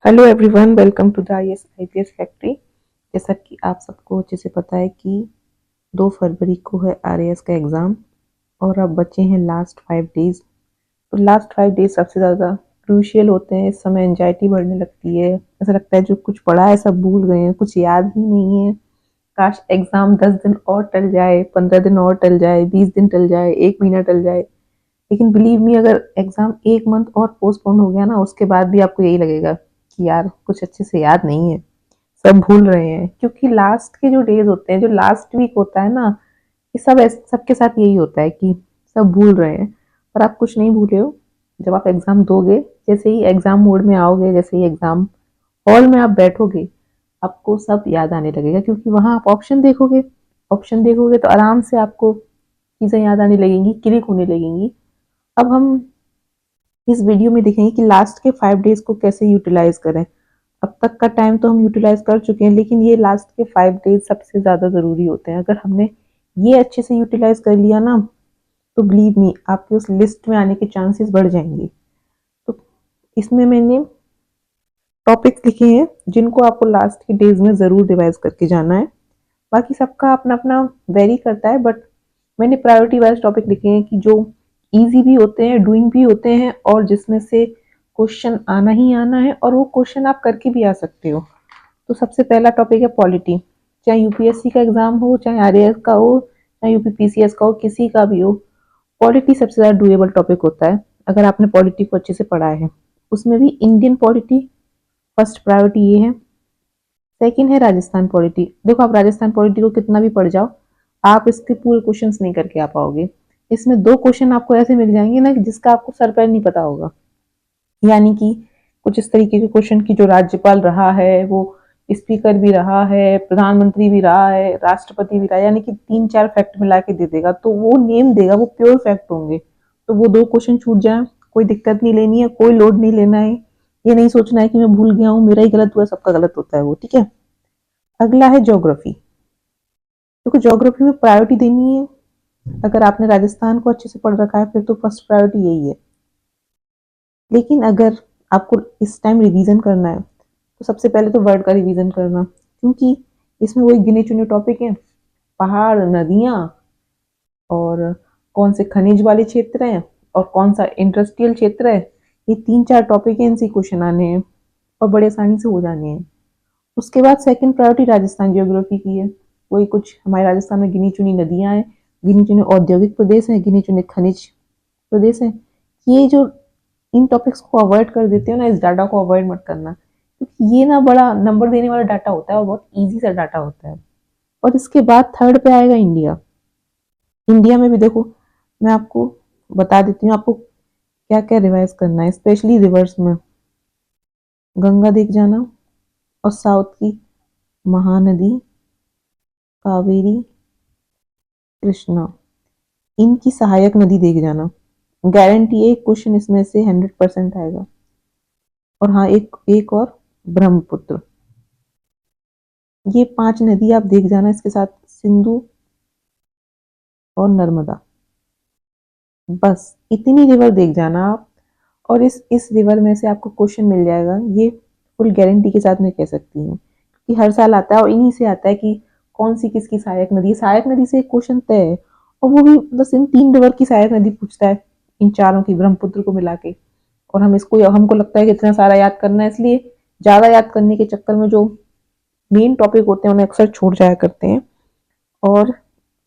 Hello everyone, welcome to the IPS factory. जैसा कि आप सबको अच्छे से पता है कि 2 फरवरी को है आरएएस का एग्ज़ाम और अब बचे हैं लास्ट 5 डेज। तो लास्ट 5 डेज सबसे ज़्यादा क्रूशियल होते हैं। इस समय एंजाइटी बढ़ने लगती है, ऐसा लगता है जो कुछ पढ़ा है सब भूल गए हैं, कुछ याद ही नहीं है। काश एग्ज़ाम 10 दिन और टल जाए, 15 दिन और टल जाए, 20 दिन टल जाए, 1 महीना टल जाए। लेकिन बिलीव मी, अगर एग्ज़ाम 1 मंथ और पोस्टपोन हो गया ना, उसके बाद भी आपको यही लगेगा कि यार कुछ अच्छे से याद नहीं है, सब भूल रहे हैं। क्योंकि लास्ट के जो डेज होते हैं, जो लास्ट वीक होता है ना, ये सबके साथ यही होता है कि सब भूल रहे हैं। पर आप कुछ नहीं भूले हो। जब आप एग्ज़ाम दोगे, जैसे ही एग्ज़ाम मोड में आओगे, जैसे ही एग्ज़ाम हॉल में आप बैठोगे, आपको सब याद आने लगेगा। क्योंकि वहाँ आप ऑप्शन देखोगे तो आराम से आपको चीज़ें याद आने लगेंगी, क्लिक होने लगेंगी। अब हम इस वीडियो में देखेंगे कि लास्ट के 5 डेज को कैसे यूटिलाइज करें। अब तक का टाइम तो हम यूटिलाइज कर चुके हैं, लेकिन ये लास्ट के 5 डेज सबसे ज़्यादा ज़रूरी होते हैं। अगर हमने ये अच्छे से यूटिलाइज कर लिया ना, तो बिलीव मी, आपके उस लिस्ट में आने के चांसेस बढ़ जाएंगे। तो इसमें मैंने टॉपिक्स लिखे हैं जिनको आपको लास्ट के डेज में ज़रूर रिवाइज करके जाना है। बाकी सबका अपना अपना वेरी करता है, बट मैंने प्रायोरिटी वाइज टॉपिक लिखे हैं कि जो इजी भी होते हैं, डूइंग भी होते हैं, और जिसमें से क्वेश्चन आना ही आना है, और वो क्वेश्चन आप करके भी आ सकते हो। तो सबसे पहला टॉपिक है पॉलिटी। चाहे यूपीएससी का एग्जाम हो, चाहे आरएएस का हो, चाहे यूपीपीसीएस का हो, किसी का भी हो, पॉलिटी सबसे ज़्यादा डुएबल टॉपिक होता है अगर आपने पॉलिटी को अच्छे से पढ़ा है। उसमें भी इंडियन पॉलिटी फर्स्ट प्रायोरिटी ये है। सेकंड है राजस्थान पॉलिटी। देखो, आप राजस्थान पॉलिटी को कितना भी पढ़ जाओ, आप इसके पूरे क्वेश्चंस नहीं करके आ पाओगे। इसमें 2 क्वेश्चन आपको ऐसे मिल जाएंगे ना, जिसका आपको सर पैर नहीं पता होगा। यानी कि कुछ इस तरीके के क्वेश्चन की जो राज्यपाल रहा है, वो स्पीकर भी रहा है, प्रधानमंत्री भी रहा है, राष्ट्रपति भी रहा है, यानी कि 3-4 फैक्ट मिला के दे देगा। तो वो नेम देगा, वो प्योर फैक्ट होंगे। तो वो 2 क्वेश्चन छूट जाए, कोई दिक्कत नहीं लेनी है, कोई लोड नहीं लेना है। ये नहीं सोचना है कि मैं भूल गया हूँ, मेरा ही गलत हुआ, सबका गलत होता है वो, ठीक है। अगला है ज्योग्राफी। देखो, ज्योग्राफी में प्रायोरिटी देनी है। अगर आपने राजस्थान को अच्छे से पढ़ रखा है, फिर तो फर्स्ट प्रायोरिटी यही है। लेकिन अगर आपको इस टाइम रिवीजन करना है, तो सबसे पहले तो वर्ड का रिवीजन करना, क्योंकि इसमें वही गिने चुने टॉपिक हैं। पहाड़, नदियाँ, और कौन से खनिज वाले क्षेत्र हैं, और कौन सा इंडस्ट्रियल क्षेत्र है। ये 3-4 टॉपिक हैं, इनसे क्वेश्चन आने हैं और बड़े आसानी से हो जाने हैं। उसके बाद सेकंड प्रायोरिटी राजस्थान ज्योग्राफी की है। वही कुछ हमारे राजस्थान में गिनी चुनी नदियां हैं, गिनी चुनी औद्योगिक प्रदेश हैं, गिने चुने खनिज प्रदेश हैं। ये जो इन टॉपिक्स को अवॉइड कर देते हो ना, इस डाटा को अवॉइड मत करना, क्योंकि ये ना बड़ा नंबर देने वाला डाटा होता है और बहुत ईजी सा डाटा होता है। और इसके बाद थर्ड पे आएगा इंडिया। इंडिया में भी देखो, मैं आपको बता देती हूँ आपको क्या क्या रिवाइज करना है, स्पेशली रिवर्स में। गंगा देख जाना, और साउथ की महानदी कावेरी, कृष्णा, इनकी सहायक नदी देख जाना। गारंटी है क्वेश्चन इसमें से 100% आएगा। और हाँ, एक एक और ब्रह्मपुत्र। ये 5 नदी आप देख जाना, इसके साथ सिंधु और नर्मदा। बस इतनी रिवर देख जाना आप, और इस रिवर में से आपको क्वेश्चन मिल जाएगा। ये फुल गारंटी के साथ मैं कह सकती हूँ, क्योंकि हर साल आता है और इन्हीं से आता है कि कौन सी किसकी सहायक नदी। सहायक नदी से एक क्वेश्चन तय है, और वो भी बस इन 3 रिवर की सहायक नदी पूछता है, इन चारों की, ब्रह्मपुत्र को मिला के। और हमको लगता है कि इतना सारा याद करना है, इसलिए ज़्यादा याद करने के चक्कर में जो मेन टॉपिक होते हैं उन्हें अक्सर छूट जाया करते हैं। और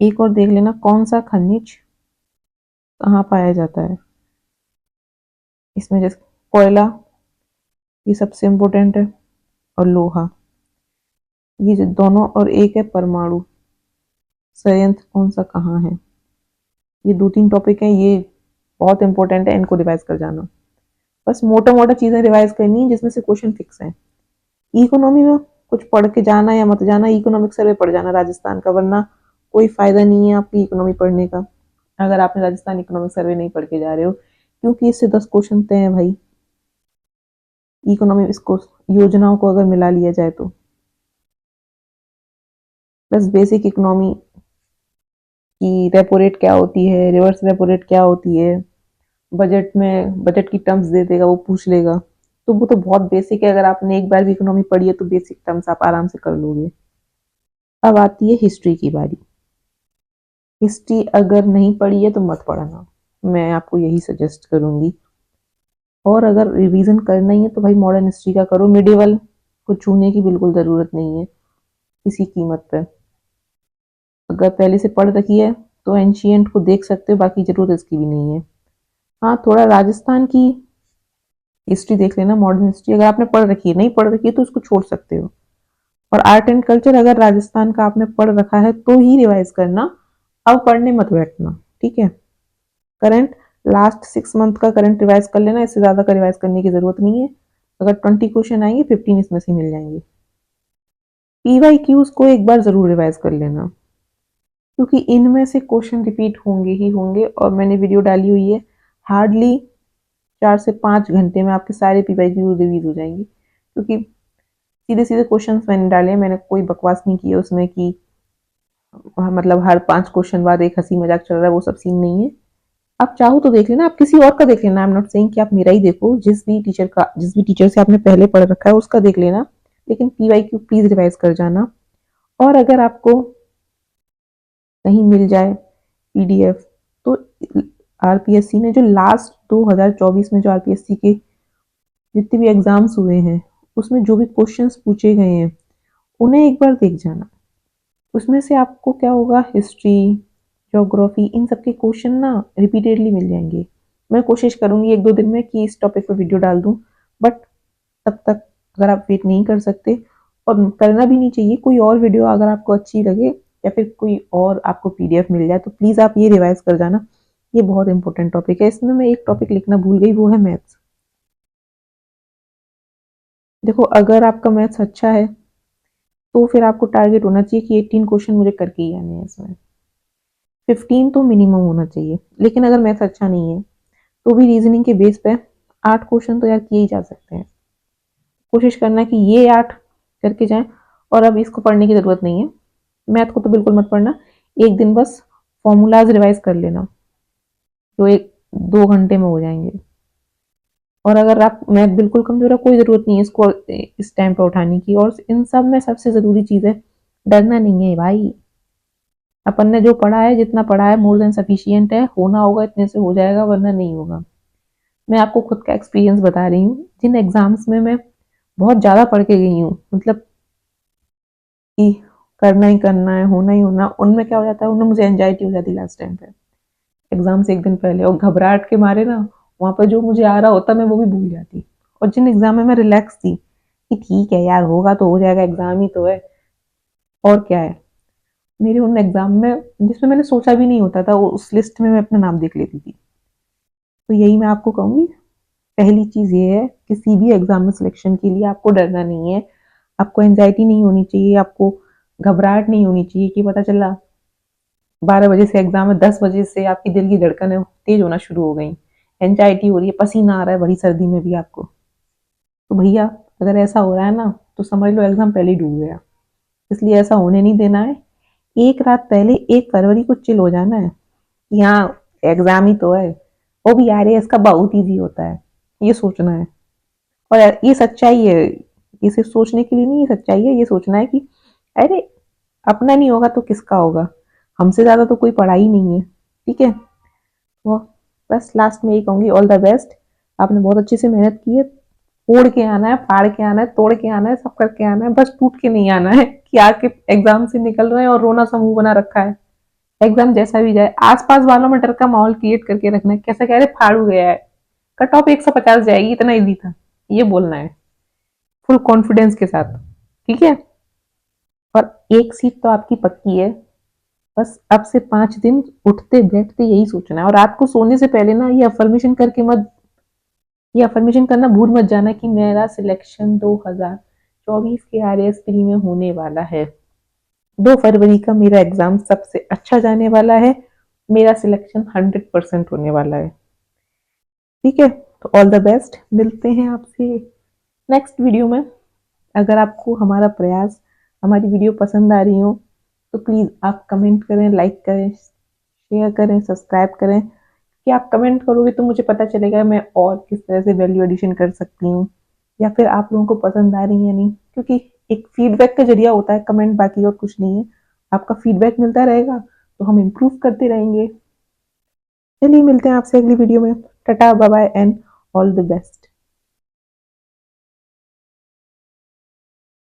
एक और देख लेना, कौन सा खनिज कहाँ पाया जाता है। इसमें जैसे कोयला, ये सबसे इम्पोर्टेंट है, और लोहा, ये जो दोनों, और एक है परमाणु संयंत्र कौन सा कहाँ है। ये 2-3 टॉपिक हैं, ये बहुत इंपॉर्टेंट है, इनको रिवाइज कर जाना। बस मोटा मोटा चीजें रिवाइज करनी है जिसमें से क्वेश्चन फिक्स है। इकोनॉमी में कुछ पढ़ के जाना या मत जाना, इकोनॉमिक सर्वे पढ़ जाना राजस्थान का, वरना कोई फायदा नहीं है आपकी इकोनॉमी पढ़ने का अगर आपने राजस्थान इकोनॉमिक सर्वे नहीं पढ़ के जा रहे हो, क्योंकि इससे 10 क्वेश्चन तय है भाई। इकोनॉमी, इसको योजनाओं को अगर मिला लिया जाए तो। बस बेसिक इकोनॉमी की रेपो रेट क्या होती है, रिवर्स रेपो रेट क्या होती है, बजट में बजट की टर्म्स दे देगा, वो पूछ लेगा। तो वो तो बहुत बेसिक है, अगर आपने एक बार भी इकोनॉमी पढ़ी है तो बेसिक टर्म्स आप आराम से कर लोगे। अब आती है हिस्ट्री की बारी। हिस्ट्री अगर नहीं पढ़ी है तो मत पढ़ना, मैं आपको यही सजेस्ट करूंगी। और अगर रिवीजन करना ही है तो भाई मॉडर्न हिस्ट्री का करो, मिडिवल को छूने की बिल्कुल ज़रूरत नहीं है किसी कीमत पे। अगर पहले से पढ़ रखी है तो एंशियंट को देख सकते हो, बाकी जरूरत इसकी भी नहीं है। हाँ, थोड़ा राजस्थान की हिस्ट्री देख लेना, मॉडर्न हिस्ट्री अगर आपने पढ़ रखी है, नहीं पढ़ रखी है तो उसको छोड़ सकते हो। और आर्ट एंड कल्चर अगर राजस्थान का आपने पढ़ रखा है तो ही रिवाइज करना, अब पढ़ने मत बैठना, ठीक है। करंट लास्ट 6 मंथ का करंट रिवाइज कर लेना, इससे ज़्यादा का रिवाइज करने की ज़रूरत नहीं है। अगर 20 क्वेश्चन आएंगे 15 इसमें से मिल जाएंगे। PYQs को एक बार ज़रूर रिवाइज कर लेना, क्योंकि इनमें से क्वेश्चन रिपीट होंगे ही होंगे, और मैंने वीडियो डाली हुई है, हार्डली 4 से 5 घंटे में आपके सारे PYQ रिवीज हो जाएंगी, क्योंकि सीधे सीधे क्वेश्चन मैंने डाले हैं, मैंने कोई बकवास नहीं की है उसमें कि मतलब हर 5 क्वेश्चन बाद एक हंसी मजाक चल रहा है, वो सब सीन नहीं है। आप चाहो तो देख लेना, आप किसी और का देख लेना, आई एम नॉट सेइंग कि आप मेरा ही देखो, जिस भी टीचर से आपने पहले पढ़ रखा है उसका देख लेना, लेकिन PYQ प्लीज रिवाइज कर जाना। और अगर आपको कहीं मिल जाए PDF, तो RPSC ने जो लास्ट 2024 में जो RPSC के जितने भी एग्जाम्स हुए हैं उसमें जो भी क्वेश्चंस पूछे गए हैं उन्हें एक बार देख जाना। उसमें से आपको क्या होगा, हिस्ट्री, ज्योग्राफी, इन सब के क्वेश्चन ना रिपीटेडली मिल जाएंगे। मैं कोशिश करूंगी 1-2 दिन में कि इस टॉपिक पर वीडियो डाल दूं, बट तब तक अगर आप वेट नहीं कर सकते, और करना भी नहीं चाहिए, कोई और वीडियो अगर आपको अच्छी लगे या फिर कोई और आपको PDF मिल जाए तो प्लीज़ आप ये रिवाइज कर जाना। ये बहुत इंपॉर्टेंट टॉपिक है। इसमें मैं एक टॉपिक लिखना भूल गई, वो है मैथ्स। देखो, अगर आपका मैथ्स अच्छा है तो फिर आपको टारगेट होना चाहिए कि 18 क्वेश्चन मुझे करके ही आने हैं, इसमें 15 तो मिनिमम होना चाहिए। लेकिन अगर मैथ्स अच्छा नहीं है तो भी रीजनिंग के बेस पे 8 क्वेश्चन तो यार किए ही जा सकते हैं। कोशिश करना कि ये 8 करके जाएं, और अब इसको पढ़ने की ज़रूरत नहीं है, मैथ को तो बिल्कुल मत पढ़ना। एक दिन बस फॉर्मूलाज रिवाइज कर लेना, जो 1-2 घंटे में हो जाएंगे। और अगर आप मैथ बिल्कुल कमजोर है, कोई ज़रूरत नहीं है इसको इस टाइम पर उठाने की। और इन सब में सबसे ज़रूरी चीज़ है, डरना नहीं है भाई। अपन ने जो पढ़ा है, जितना पढ़ा है मोर देन सफिशियंट है, होना होगा इतने से हो जाएगा, वरना नहीं होगा। मैं आपको खुद का एक्सपीरियंस बता रही हूँ, जिन एग्जाम्स में मैं बहुत ज़्यादा पढ़ के गई हूँ, मतलब कि करना ही करना है, होना ही होना, उनमें क्या हो जाता है, उनमें मुझे एंजाइटी हो जाती है लास्ट टाइम पे, एग्जाम से एक दिन पहले, और घबराहट के मारे ना वहाँ पर जो मुझे आ रहा होता मैं वो भी भूल जाती। और जिन एग्जाम में मैं रिलैक्स थी कि ठीक है यार, होगा तो हो जाएगा, एग्जाम ही तो है, और क्या है, मेरे उन एग्जाम में जिसमें मैंने सोचा भी नहीं होता था, उस लिस्ट में मैं अपना नाम देख लेती थी। तो यही मैं आपको कहूँगी, पहली चीज़ ये है, किसी भी एग्जाम में सिलेक्शन के लिए आपको डरना नहीं है, आपको एंजाइटी नहीं होनी चाहिए, आपको घबराहट नहीं होनी चाहिए कि पता चला 12 बजे से एग्जाम है, 10 बजे से आपकी दिल की धड़कनें तेज होना शुरू हो गई, एंजाइटी हो रही है, पसीना आ रहा है बड़ी सर्दी में भी आपको, तो भैया अगर ऐसा हो रहा है ना तो समझ लो एग्जाम पहले ही डूब गया। इसलिए ऐसा होने नहीं देना है। एक रात पहले 1 फरवरी को चिल हो जाना है कि हाँ, एग्जाम ही तो है, वो भी यार इसका बहुत ईजी होता है, ये सोचना है। और ये सच्चाई है, ये सिर्फ सोचने के लिए नहीं, ये सच्चाई है, ये सोचना है कि अरे अपना नहीं होगा तो किसका होगा, हमसे ज़्यादा तो कोई पढ़ाई नहीं है, ठीक है। वो बस लास्ट में यही कहूँगी, ऑल द बेस्ट। आपने बहुत अच्छे से मेहनत की है, फोड़ के आना है, फाड़ के आना है, तोड़ के आना है, सब करके आना है, बस टूट के नहीं आना है कि आके एग्जाम से निकल रहे हैं और रोना सा मुंह बना रखा है। एग्जाम जैसा भी जाए, आसपास वालों में डर का माहौल क्रिएट करके रखना है, कैसे कह रहे फाड़ू गया है, कट ऑफ 150 जाएगी, इतना इजी था, ये बोलना है फुल कॉन्फिडेंस के साथ, ठीक है। और एक सीट तो आपकी पक्की है, बस अब से 5 दिन उठते बैठते यही सोचना है। और रात को सोने से पहले ना ये अफर्मेशन करना भूल मत जाना कि मेरा सिलेक्शन 2024 के RAS प्री में होने वाला है, 2 फरवरी का मेरा एग्जाम सबसे अच्छा जाने वाला है, मेरा सिलेक्शन 100% होने वाला है, ठीक है। तो ऑल द बेस्ट, मिलते हैं आपसे नेक्स्ट वीडियो में। अगर आपको हमारा प्रयास, हमारी वीडियो पसंद आ रही हो तो प्लीज़ आप कमेंट करें, लाइक करें, शेयर करें, सब्सक्राइब करें, कि आप कमेंट करोगे तो मुझे पता चलेगा मैं और किस तरह से वैल्यू एडिशन कर सकती हूँ। या फिर आप लोगों को पसंद आ रही है या नहीं, क्योंकि एक फीडबैक का जरिया होता है कमेंट, बाकी और कुछ नहीं है। आपका फीडबैक मिलता रहेगा तो हम इम्प्रूव करते रहेंगे। चलिए मिलते हैं आपसे अगली वीडियो में। Tata bye bye and all the best.